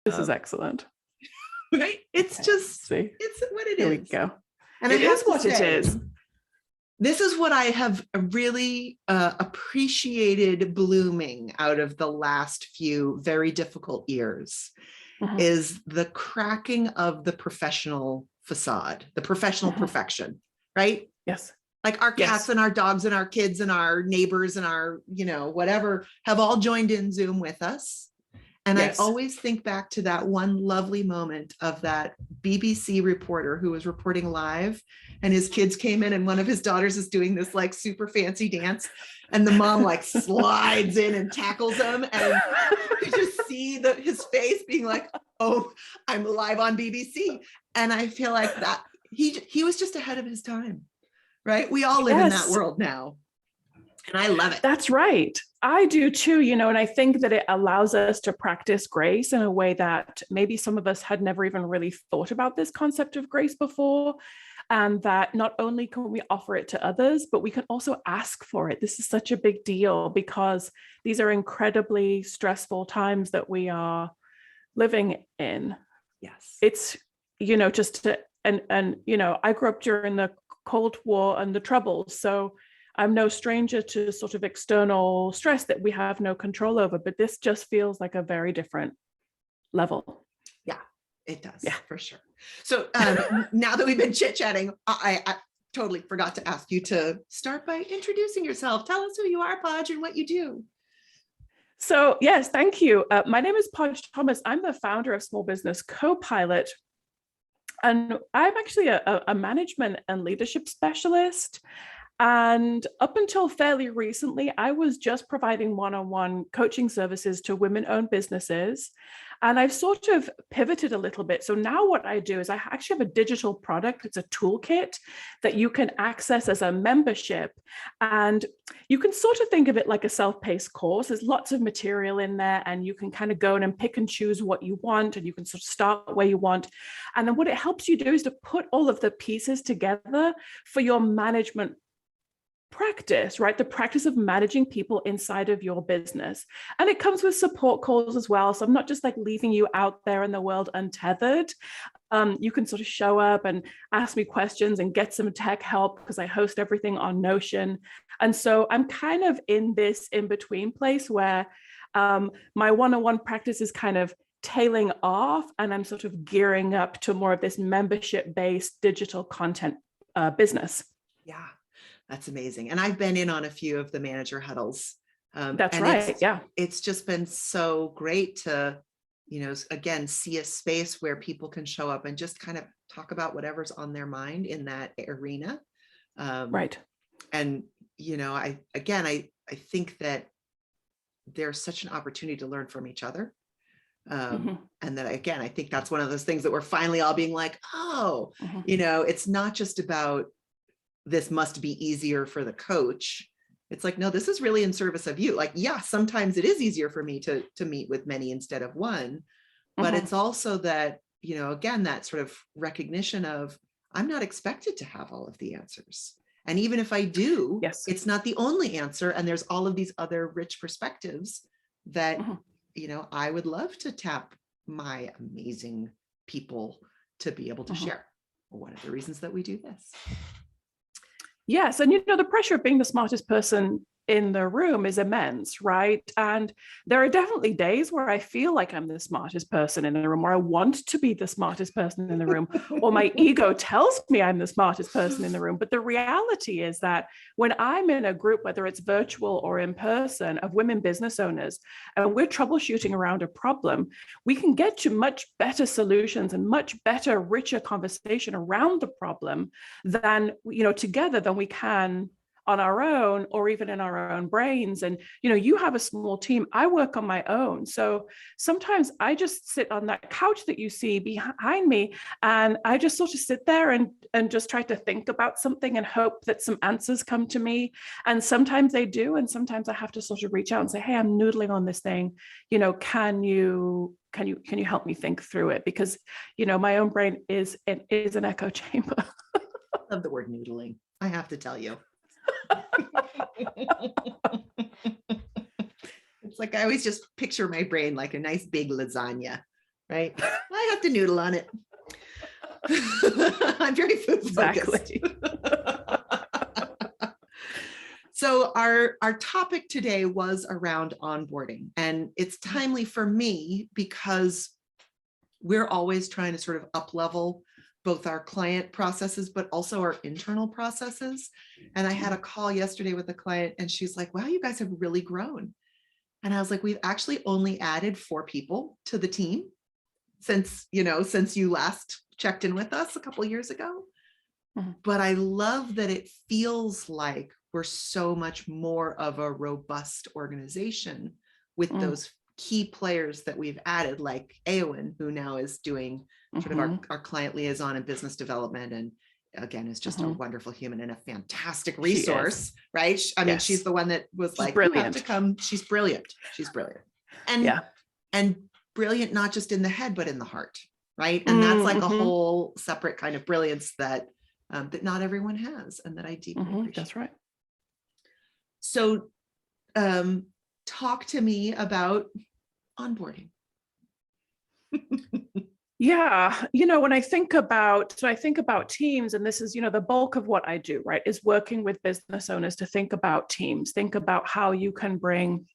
This is excellent. Right? It's Okay. just, See, it's what it here is. we go. And It is what it is. This is what I have really appreciated blooming out of the last few very difficult years, is the cracking of the professional facade, the professional perfection, right? Yes. Like our cats and our dogs and our kids and our neighbors and our, whatever, have all joined in Zoom with us. And I always think back to that one lovely moment of that BBC reporter who was reporting live, and his kids came in and one of his daughters is doing this like super fancy dance, and the mom like slides in and tackles him, and you just see his face being like, oh, I'm live on BBC. And I feel like that he was just ahead of his time, right? We all live in that world now. And I love it. That's right. I do too, and I think that it allows us to practice grace in a way that maybe some of us had never even really thought about this concept of grace before. And that not only can we offer it to others, but we can also ask for it. This is such a big deal because these are incredibly stressful times that we are living in. Yes. It's, I grew up during the Cold War and the Troubles. So I'm no stranger to sort of external stress that we have no control over, but this just feels like a very different level. Yeah, it does. Yeah, for sure. So now that we've been chit-chatting, I totally forgot to ask you to start by introducing yourself. Tell us who you are, Podge, and what you do. So yes, thank you. My name is Podge Thomas. I'm the founder of small business Copilot. And I'm actually a management and leadership specialist. And up until fairly recently, I was just providing one-on-one coaching services to women-owned businesses. And I've sort of pivoted a little bit. So now what I do is I actually have a digital product. It's a toolkit that you can access as a membership. And you can sort of think of it like a self-paced course. There's lots of material in there, and you can kind of go in and pick and choose what you want, and you can sort of start where you want. And then what it helps you do is to put all of the pieces together for your management practice, right? The practice of managing people inside of your business. And it comes with support calls as well. So I'm not just like leaving you out there in the world untethered. You can sort of show up and ask me questions and get some tech help because I host everything on Notion. And so I'm kind of in this in-between place where my one-on-one practice is kind of tailing off, and I'm sort of gearing up to more of this membership-based digital content business. Yeah. That's amazing. And I've been in on a few of the manager huddles. That's right. It's just been so great to, again, see a space where people can show up and just kind of talk about whatever's on their mind in that arena. Right. And, I think that there's such an opportunity to learn from each other. And that, again, I think that's one of those things that we're finally all being like, oh, it's not just about this must be easier for the coach. It's like, no, this is really in service of you. Like, yeah, sometimes it is easier for me to meet with many instead of one, but it's also that, again, that sort of recognition of I'm not expected to have all of the answers. And even if I do, it's not the only answer. And there's all of these other rich perspectives that, I would love to tap my amazing people to be able to share. One of the reasons that we do this. Yes. And, the pressure of being the smartest person in the room is immense, right? And there are definitely days where I feel like I'm the smartest person in the room, or I want to be the smartest person in the room, or my ego tells me I'm the smartest person in the room. But the reality is that when I'm in a group, whether it's virtual or in person, of women business owners, and we're troubleshooting around a problem, we can get to much better solutions and much better, richer conversation around the problem than, together than we can on our own, or even in our own brains. And, you have a small team, I work on my own. So sometimes I just sit on that couch that you see behind me, and I just sort of sit there and just try to think about something and hope that some answers come to me. And sometimes they do. And sometimes I have to sort of reach out and say, hey, I'm noodling on this thing. Can you help me think through it? Because, my own brain is an echo chamber. I love the word noodling, I have to tell you. It's like I always just picture my brain like a nice big lasagna, right? I have to noodle on it. I'm very food focused. Exactly. So our topic today was around onboarding, and it's timely for me because we're always trying to sort of up level both our client processes, but also our internal processes. And I had a call yesterday with a client and she's like, wow, you guys have really grown. And I was like, we've actually only added 4 people to the team since you last checked in with us a couple of years ago. Mhm. But I love that it feels like we're so much more of a robust organization with those key players that we've added, like Eowyn, who now is doing sort of our client liaison and business development. And again, is just a wonderful human and a fantastic resource, right? I mean, she's the one that was like, brilliant. You have to come. She's brilliant. She's brilliant. And brilliant, not just in the head, but in the heart, right? And that's like a whole separate kind of brilliance that that not everyone has, and that I deeply appreciate. That's right. So talk to me about onboarding. Yeah, when I think about teams, and this is, the bulk of what I do, right, is working with business owners to think about teams, think about how you can bring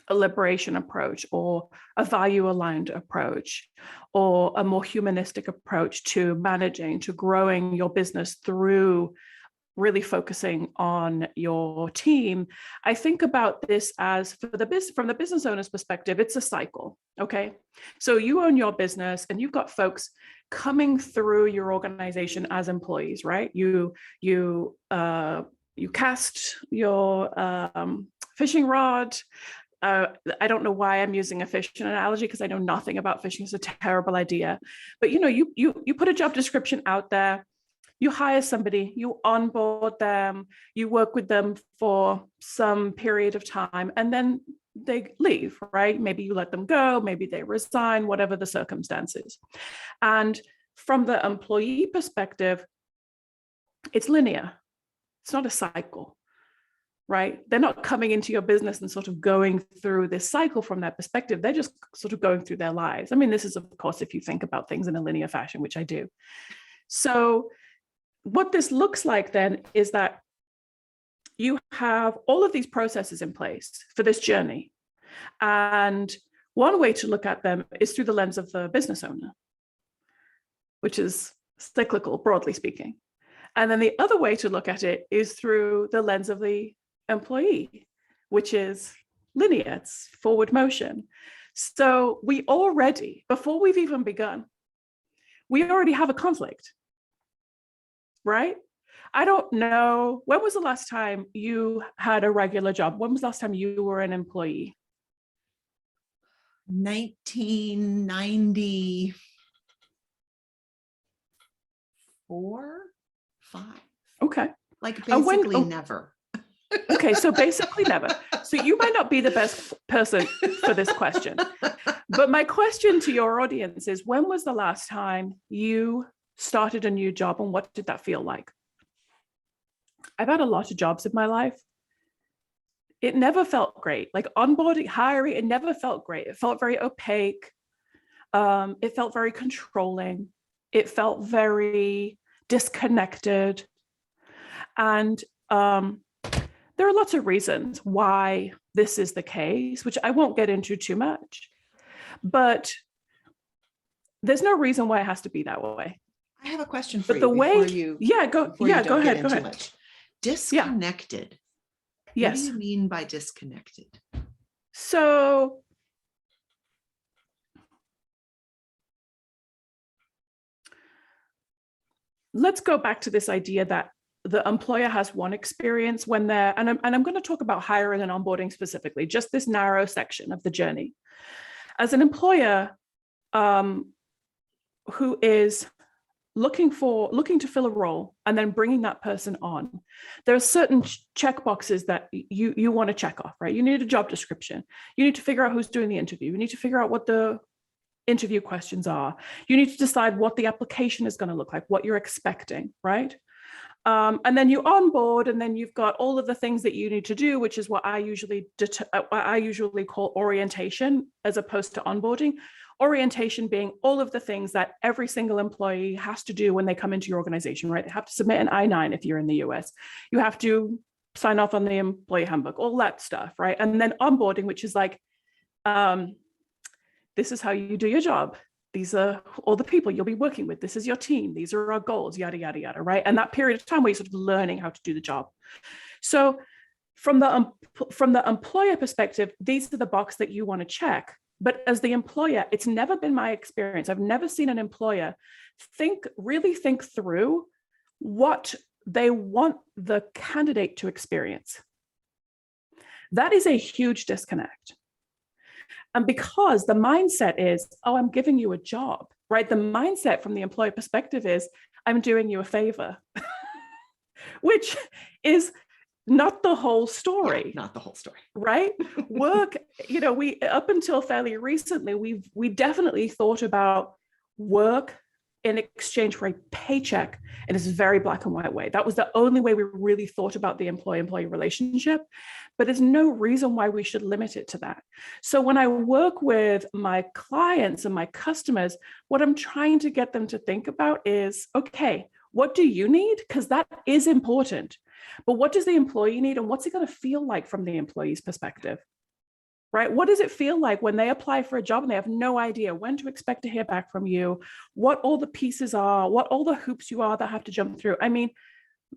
a liberation approach or a value aligned approach or a more humanistic approach to managing, to growing your business through really focusing on your team. I think about this as from the business owner's perspective, it's a cycle. Okay. So you own your business and you've got folks coming through your organization as employees, right? You cast your fishing rod. I don't know why I'm using a fishing analogy because I know nothing about fishing. It's a terrible idea. But you put a job description out there. You hire somebody, you onboard them, you work with them for some period of time, and then they leave, right? Maybe you let them go, maybe they resign, whatever the circumstances. And from the employee perspective, it's linear. It's not a cycle, right? They're not coming into your business and sort of going through this cycle from that perspective. They're just sort of going through their lives. I mean, this is, of course, if you think about things in a linear fashion, which I do. So what this looks like then is that you have all of these processes in place for this journey. And one way to look at them is through the lens of the business owner, which is cyclical, broadly speaking. And then the other way to look at it is through the lens of the employee, which is linear, it's forward motion. So we already, before we've even begun, we already have a conflict. Right? I don't know. When was the last time you had a regular job? When was the last time you were an employee? 1994, 5. Okay. Like basically never. Okay, so basically never. So you might not be the best person for this question. But my question to your audience is, when was the last time you started a new job and what did that feel like? I've had a lot of jobs in my life. It never felt great. Like onboarding, hiring, it never felt great. It felt very opaque. It felt very controlling. It felt very disconnected. And there are lots of reasons why this is the case, which I won't get into too much. But there's no reason why it has to be that way. I have a question for you. Go ahead. Disconnected. Yes. What do you mean by disconnected? So let's go back to this idea that the employer has one experience when they're, and I'm going to talk about hiring and onboarding specifically, just this narrow section of the journey. As an employer who is looking to fill a role and then bringing that person on, there are certain check boxes that you want to check off, right? You need a job description. You need to figure out who's doing the interview. You need to figure out what the interview questions are. You need to decide what the application is going to look like, what you're expecting, right? And then you onboard, and then you've got all of the things that you need to do, which is what I usually call orientation as opposed to onboarding. Orientation being all of the things that every single employee has to do when they come into your organization, right? They have to submit an I-9 if you're in the US. You have to sign off on the employee handbook, all that stuff, right? And then onboarding, which is like, this is how you do your job. These are all the people you'll be working with. This is your team. These are our goals, yada, yada, yada, right? And that period of time where you're sort of learning how to do the job. So from the employer perspective, these are the box that you want to check. But as the employer, it's never been my experience. I've never seen an employer really think through what they want the candidate to experience. That is a huge disconnect. And because the mindset is, oh, I'm giving you a job, right? The mindset from the employer perspective is, I'm doing you a favor, which is not the whole story. Yeah, not the whole story. Right? Work, we up until fairly recently, we definitely thought about work in exchange for a paycheck in this very black and white way. That was the only way we really thought about the employee-employee relationship, but there's no reason why we should limit it to that. So when I work with my clients and my customers, what I'm trying to get them to think about is, okay, what do you need? Because that is important. But what does the employee need, and what's it going to feel like from the employee's perspective? Right? What does it feel like when they apply for a job and they have no idea when to expect to hear back from you, what all the pieces are, what all the hoops you are that have to jump through? I mean,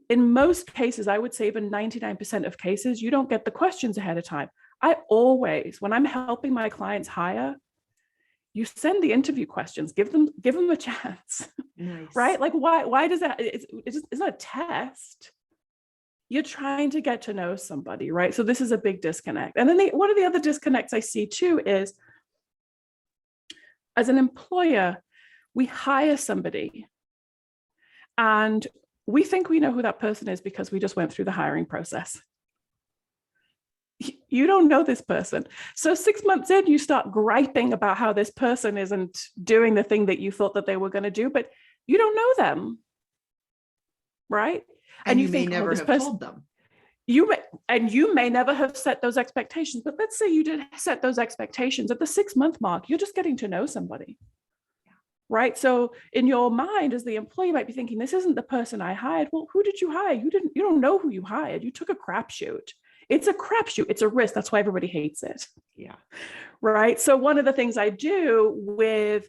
in most cases, I would say even 99% of cases, you don't get the questions ahead of time. I always, when I'm helping my clients hire, you send the interview questions, give them a chance. Nice. Right? Like, why does that? It's not a test. You're trying to get to know somebody, right? So this is a big disconnect. And then one of the other disconnects I see too is, as an employer, we hire somebody and we think we know who that person is because we just went through the hiring process. You don't know this person. So 6 months in, you start griping about how this person isn't doing the thing that you thought that they were going to do, but you don't know them, right? And you may never have told them. You may never have set those expectations, but let's say you did set those expectations at the 6-month mark. You're just getting to know somebody, right? So in your mind, as the employee, you might be thinking, "This isn't the person I hired." Well, who did you hire? You don't know who you hired. You took a crapshoot. It's a crapshoot. It's a risk. That's why everybody hates it. Yeah, right. So one of the things I do with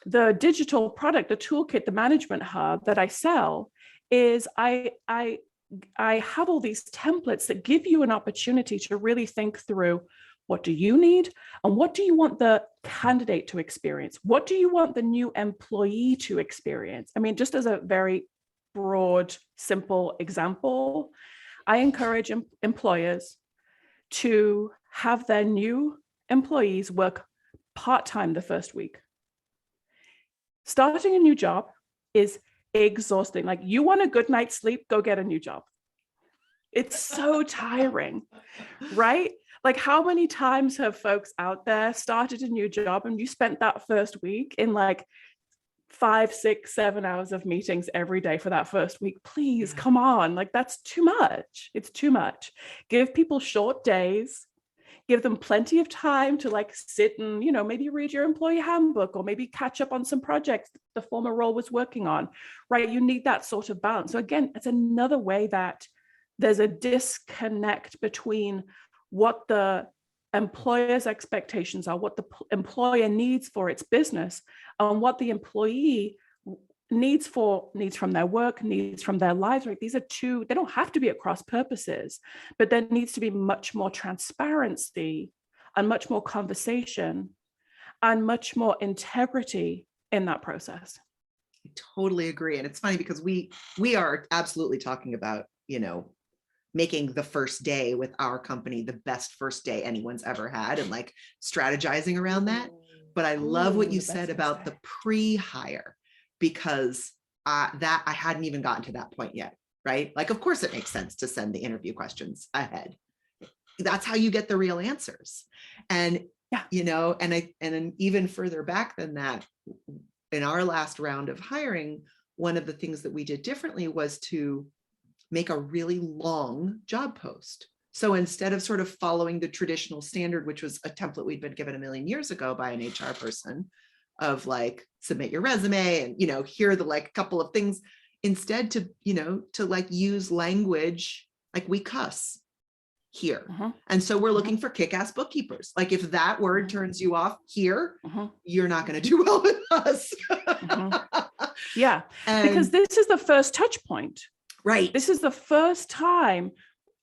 the digital product, the toolkit, the management hub that I sell, is I have all these templates that give you an opportunity to really think through, what do you need and what do you want the candidate to experience? What do you want the new employee to experience? I mean, just as a very broad, simple example, I encourage employers to have their new employees work part-time the first week. Starting a new job is exhausting. Like, you want a good night's sleep, go get a new job. It's so tiring, right? Like, how many times have folks out there started a new job and you spent that first week in like 5, 6, 7 hours of meetings every day for that first week? Please, come on. Like, that's too much. It's too much. Give people short days. Give them plenty of time to like sit and, maybe read your employee handbook or maybe catch up on some projects the former role was working on, right? You need that sort of balance. So again, it's another way that there's a disconnect between what the employer's expectations are, what the employer needs for its business, and what the employee needs from their work, needs from their lives, right? These are two, they don't have to be at cross purposes, but there needs to be much more transparency and much more conversation and much more integrity in that process. I totally agree. And it's funny because we are absolutely talking about, making the first day with our company the best first day anyone's ever had and like strategizing around that. But I love what you said about the pre-hire, because that I hadn't even gotten to that point yet, right? Like, of course it makes sense to send the interview questions ahead. That's how you get the real answers. And, and then even further back than that, in our last round of hiring, one of the things that we did differently was to make a really long job post So instead of sort of following the traditional standard, which was a template we'd been given a million years ago by an HR person of like, submit your resume and, here are the like couple of things, instead to, to like use language, like we cuss here. And so we're looking for kick-ass bookkeepers. Like if that word turns you off here, you're not going to do well with us. Yeah, because this is the first touch point. Right. This is the first time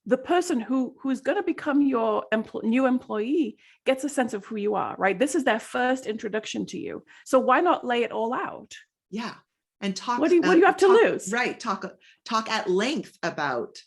the person who is going to become your new employee gets a sense of who you are, right? This is their first introduction to you. So why not lay it all out? Yeah. And talk. What do you have to lose? Right. Talk at length about,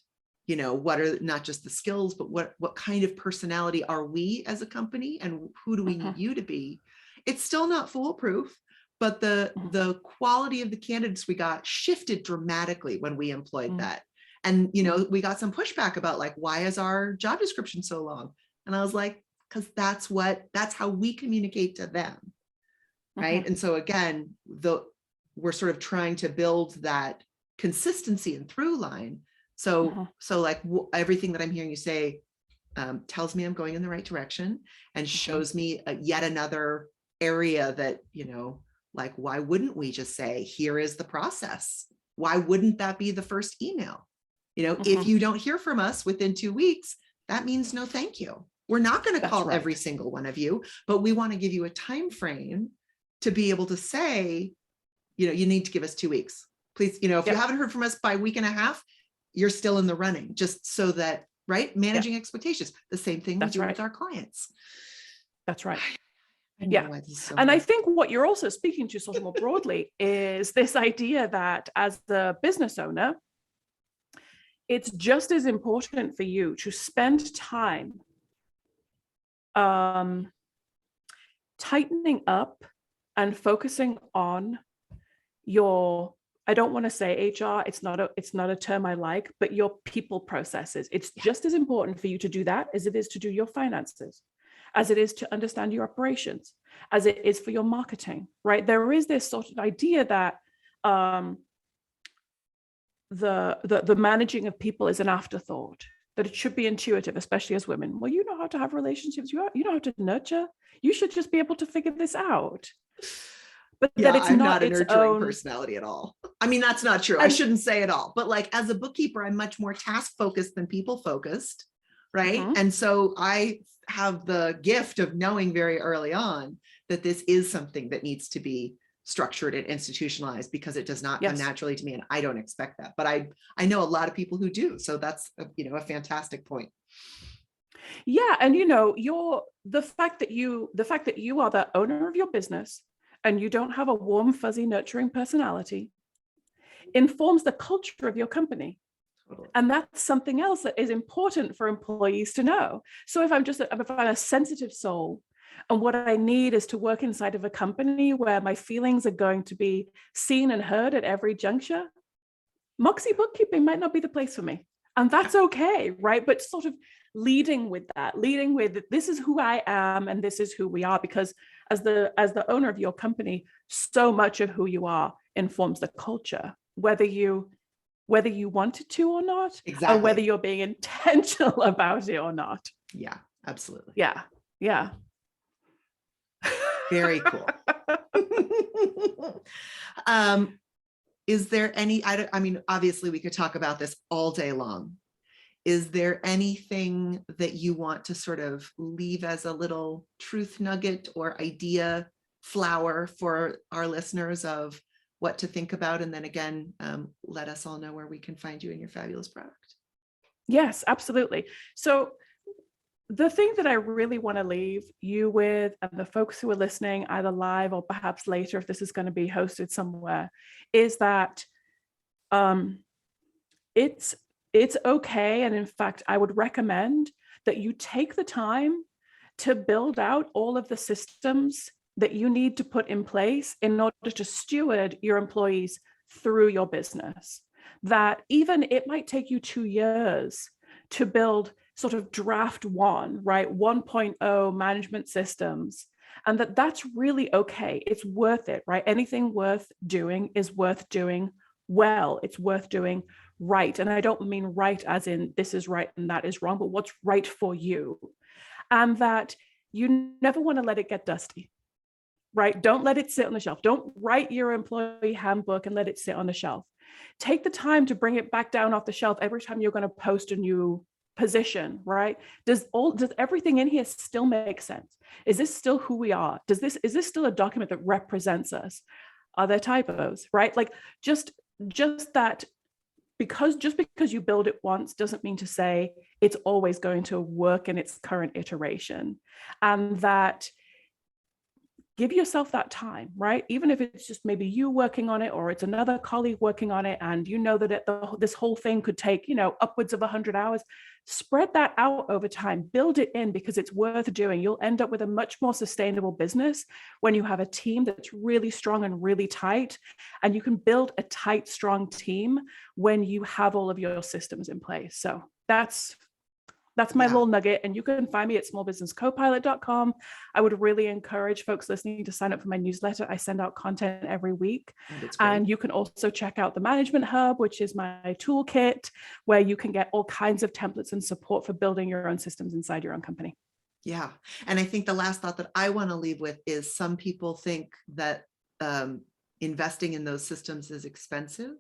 what are not just the skills, but what kind of personality are we as a company and who do we need you to be? It's still not foolproof, but the quality of the candidates we got shifted dramatically when we employed that. And, we got some pushback about like, why is our job description so long? And I was like, because that's how we communicate to them. Right. And so again, we're sort of trying to build that consistency and through line. So like everything that I'm hearing you say tells me I'm going in the right direction and shows me yet another area that, like, why wouldn't we just say, here is the process? Why wouldn't that be the first email? If you don't hear from us within 2 weeks, that means no, thank you. We're not going to call every single one of you, but we want to give you a time frame to be able to say, you need to give us 2 weeks. Please, if you haven't heard from us by a week and a half, you're still in the running, just so that, right? Managing expectations. The same thing we do with our clients. That's right. Yeah. And I think what you're also speaking to sort of more broadly is this idea that as the business owner, it's just as important for you to spend time tightening up and focusing on your, I don't want to say HR, it's not a term I like, but your people processes. It's just as important for you to do that as it is to do your finances, as it is to understand your operations, as it is for your marketing, right? There is this sort of idea that the managing of people is an afterthought, that it should be intuitive, especially as women. Well, you know how to have relationships, you know how to nurture. You should just be able to figure this out. But that it's I'm not a its nurturing own personality at all. I mean, that's not true. I shouldn't say it all. But like as a bookkeeper, I'm much more task focused than people focused, right? And so I have the gift of knowing very early on that this is something that needs to be structured and institutionalized, because it does not come naturally to me, and I don't expect that. But I know a lot of people who do. So that's a fantastic point. Yeah, and the fact that you are the owner of your business and you don't have a warm, fuzzy, nurturing personality informs the culture of your company. Totally. And that's something else that is important for employees to know. So if I'm a sensitive soul, and what I need is to work inside of a company where my feelings are going to be seen and heard at every juncture, Moxie bookkeeping might not be the place for me. And that's okay, right? But sort of leading with this is who I am and this is who we are, because as the owner of your company, so much of who you are informs the culture, whether you want it to or not, and whether you're being intentional about it or not. Yeah, absolutely. Yeah. Very cool. Is there any, I mean, obviously we could talk about this all day long. Is there anything that you want to sort of leave as a little truth nugget or idea flower for our listeners of what to think about? And then again, let us all know where we can find you and your fabulous product. Yes, absolutely. So the thing that I really want to leave you with, and the folks who are listening either live or perhaps later if this is going to be hosted somewhere, is that it's okay. And in fact, I would recommend that you take the time to build out all of the systems that you need to put in place in order to steward your employees through your business. That even it might take you 2 years to build sort of draft 1, right? 1.0 management systems. And that's really okay. It's worth it, right? Anything worth doing is worth doing well. It's worth doing right. And I don't mean right as in this is right and that is wrong, but what's right for you. And that you never want to let it get dusty, right? Don't let it sit on the shelf. Don't write your employee handbook and let it sit on the shelf. Take the time to bring it back down off the shelf every time you're going to post a new position, right? Does everything in here still make sense? Is this still who we are? Is this still a document that represents us? Are there typos, right? Like just that, because you build it once doesn't mean to say it's always going to work in its current iteration. And that give yourself that time, right? Even if it's just maybe you working on it or it's another colleague working on it, and you know that this whole thing could take, upwards of 100 hours, spread that out over time, build it in, because it's worth doing. You'll end up with a much more sustainable business when you have a team that's really strong and really tight. And you can build a tight, strong team when you have all of your systems in place. So that's my little nugget. And you can find me at smallbusinesscopilot.com. I would really encourage folks listening to sign up for my newsletter. I send out content every week. And you can also check out the Management Hub, which is my toolkit, where you can get all kinds of templates and support for building your own systems inside your own company. Yeah. And I think the last thought that I want to leave with is some people think that investing in those systems is expensive.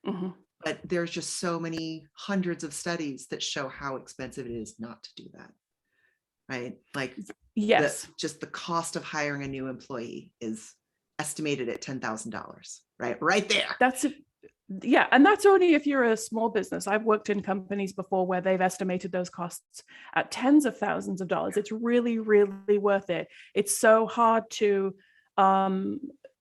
Mm-hmm. But there's just so many hundreds of studies that show how expensive it is not to do that, right? Like, yes, just the cost of hiring a new employee is estimated at $10,000, right? Right there. And that's only if you're a small business. I've worked in companies before where they've estimated those costs at tens of thousands of dollars. It's really, really worth it. It's so hard to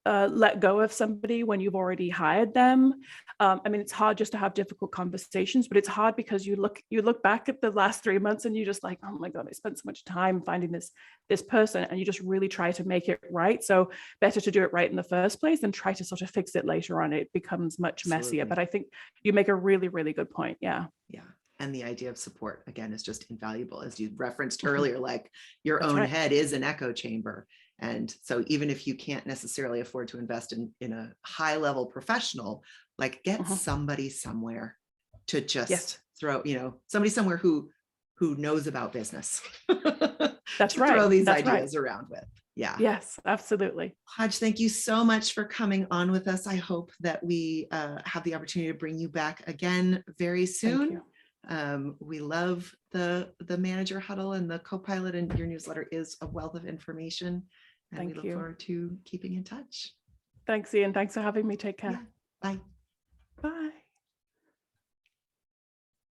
let go of somebody when you've already hired them. It's hard just to have difficult conversations, but it's hard because you look back at the last 3 months and you're just like, oh my God, I spent so much time finding this person, and you just really try to make it right. So better to do it right in the first place than try to sort of fix it later on. It becomes much messier. But I think you make a really, really good point. Yeah. Yeah. And the idea of support, again, is just invaluable. As you referenced earlier, like your own head is an echo chamber. And so even if you can't necessarily afford to invest in a high level professional, like get somebody somewhere to just throw, somebody somewhere who knows about business. That's right. Throw these ideas around with. Yeah. Yes, absolutely. Podge, thank you so much for coming on with us. I hope that we have the opportunity to bring you back again very soon. We love the manager huddle, and the Copilot, and your newsletter is a wealth of information. And we look forward to keeping in touch. Thanks, Ian. Thanks for having me. Take care. Yeah. Bye. Bye.